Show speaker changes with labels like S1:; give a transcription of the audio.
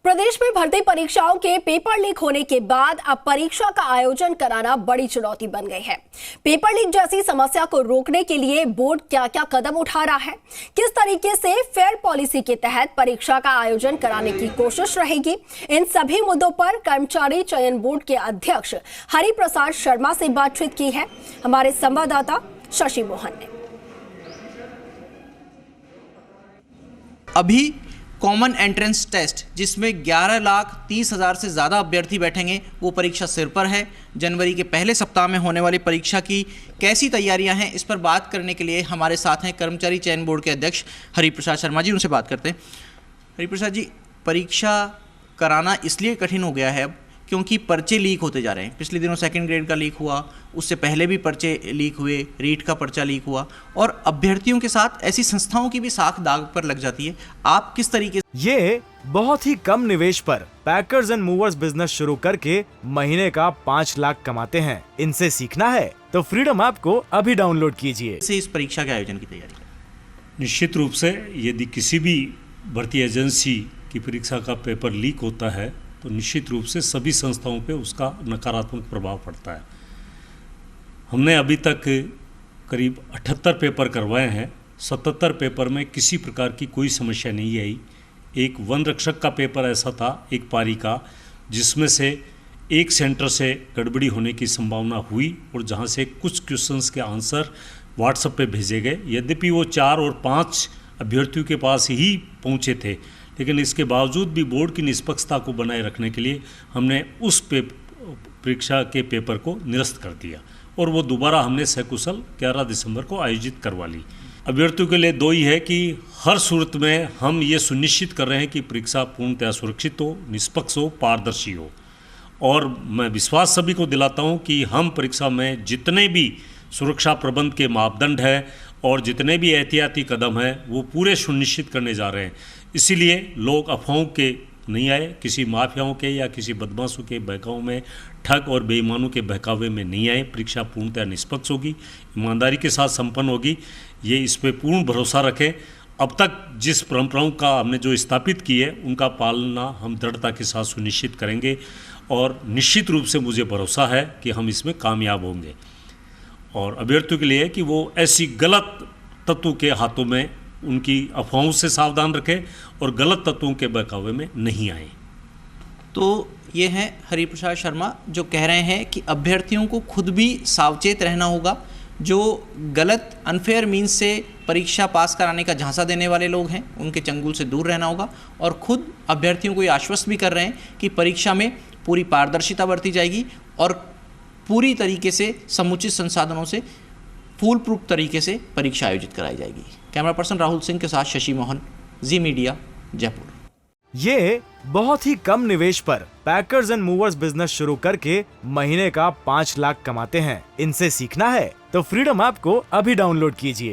S1: प्रदेश में भर्ती परीक्षाओं के पेपर लीक होने के बाद अब परीक्षा का आयोजन कराना बड़ी चुनौती बन गई है। पेपर लीक जैसी समस्या को रोकने के लिए बोर्ड क्या क्या कदम उठा रहा है, किस तरीके से फेयर पॉलिसी के तहत परीक्षा का आयोजन कराने की कोशिश रहेगी, इन सभी मुद्दों पर कर्मचारी चयन बोर्ड के अध्यक्ष हरिप्रसाद शर्मा से बातचीत की है हमारे संवाददाता शशि मोहन ने।
S2: अभी कॉमन एंट्रेंस टेस्ट जिसमें 11,30,000 से ज़्यादा अभ्यर्थी बैठेंगे वो परीक्षा सिर पर है। जनवरी के पहले सप्ताह में होने वाली परीक्षा की कैसी तैयारियां हैं, इस पर बात करने के लिए हमारे साथ हैं कर्मचारी चयन बोर्ड के अध्यक्ष हरिप्रसाद शर्मा जी। उनसे बात करते हैं। हरिप्रसाद जी, परीक्षा कराना इसलिए कठिन हो गया है अब क्योंकि पर्चे लीक होते जा रहे हैं। पिछले दिनों सेकंड ग्रेड का लीक हुआ, उससे पहले भी पर्चे लीक हुए, रीट का पर्चा लीक हुआ और अभ्यर्थियों के साथ ऐसी संस्थाओं की भी साख दाग पर लग जाती है। आप किस तरीके से
S3: ये बहुत ही कम निवेश पर पैकर्स एंड मूवर्स बिजनेस शुरू करके महीने का 5 लाख कमाते हैं। इनसे सीखना है तो फ्रीडम ऐप को अभी डाउनलोड कीजिए।
S2: इस परीक्षा के आयोजन की तैयारी करें।
S4: निश्चित रूप से यदि किसी भी भर्ती एजेंसी की परीक्षा का पेपर लीक होता है तो निश्चित रूप से सभी संस्थाओं पे उसका नकारात्मक प्रभाव पड़ता है। हमने अभी तक करीब 78 पेपर करवाए हैं। 77 पेपर में किसी प्रकार की कोई समस्या नहीं आई। एक वन रक्षक का पेपर ऐसा था, एक पारी का, जिसमें से एक सेंटर से गड़बड़ी होने की संभावना हुई और जहां से कुछ क्वेश्चंस के आंसर व्हाट्सएप पे भेजे गए। यद्यपि वो 4 और 5 अभ्यर्थियों के पास ही पहुंचे थे, लेकिन इसके बावजूद भी बोर्ड की निष्पक्षता को बनाए रखने के लिए हमने उस परीक्षा के पेपर को निरस्त कर दिया और वो दोबारा हमने सकुशल 11 दिसंबर को आयोजित करवा ली। अभ्यर्थियों के लिए 2 ही है कि हर सूरत में हम ये सुनिश्चित कर रहे हैं कि परीक्षा पूर्णतः सुरक्षित हो, निष्पक्ष हो, पारदर्शी हो। और मैं विश्वास सभी को दिलाता हूँ कि हम परीक्षा में जितने भी सुरक्षा प्रबंध के मापदंड हैं और जितने भी एहतियाती कदम हैं वो पूरे सुनिश्चित करने जा रहे हैं। इसीलिए लोग अफवाहों के नहीं आए, किसी माफियाओं के या किसी बदमाशों के बहकावे में, ठग और बेईमानों के बहकावे में नहीं आए। परीक्षा पूर्णतः निष्पक्ष होगी, ईमानदारी के साथ संपन्न होगी, ये इस पर पूर्ण भरोसा रखें। अब तक जिस परंपराओं का हमने जो स्थापित की है उनका पालना हम दृढ़ता के साथ सुनिश्चित करेंगे और निश्चित रूप से मुझे भरोसा है कि हम इसमें कामयाब होंगे। और अभ्यर्थियों के लिए कि वो ऐसी गलत तत्वों के हाथों में, उनकी अफवाहों से सावधान रखें और गलत तत्वों के बहकावे में नहीं आए।
S2: तो ये हैं हरिप्रसाद शर्मा जो कह रहे हैं कि अभ्यर्थियों को खुद भी सावचेत रहना होगा। जो गलत अनफेयर मीन्स से परीक्षा पास कराने का झांसा देने वाले लोग हैं उनके चंगुल से दूर रहना होगा और खुद अभ्यर्थियों को ये आश्वस्त भी कर रहे हैं कि परीक्षा में पूरी पारदर्शिता बरती जाएगी और पूरी तरीके से समुचित संसाधनों से फूल प्रूफ तरीके से परीक्षा आयोजित कराई जाएगी। कैमरा पर्सन राहुल सिंह के साथ शशि मोहन, जी मीडिया, जयपुर।
S3: ये बहुत ही कम निवेश पर पैकर्स एंड मूवर्स बिजनेस शुरू करके महीने का 5 लाख कमाते हैं। इनसे सीखना है तो फ्रीडम ऐप को अभी डाउनलोड कीजिए।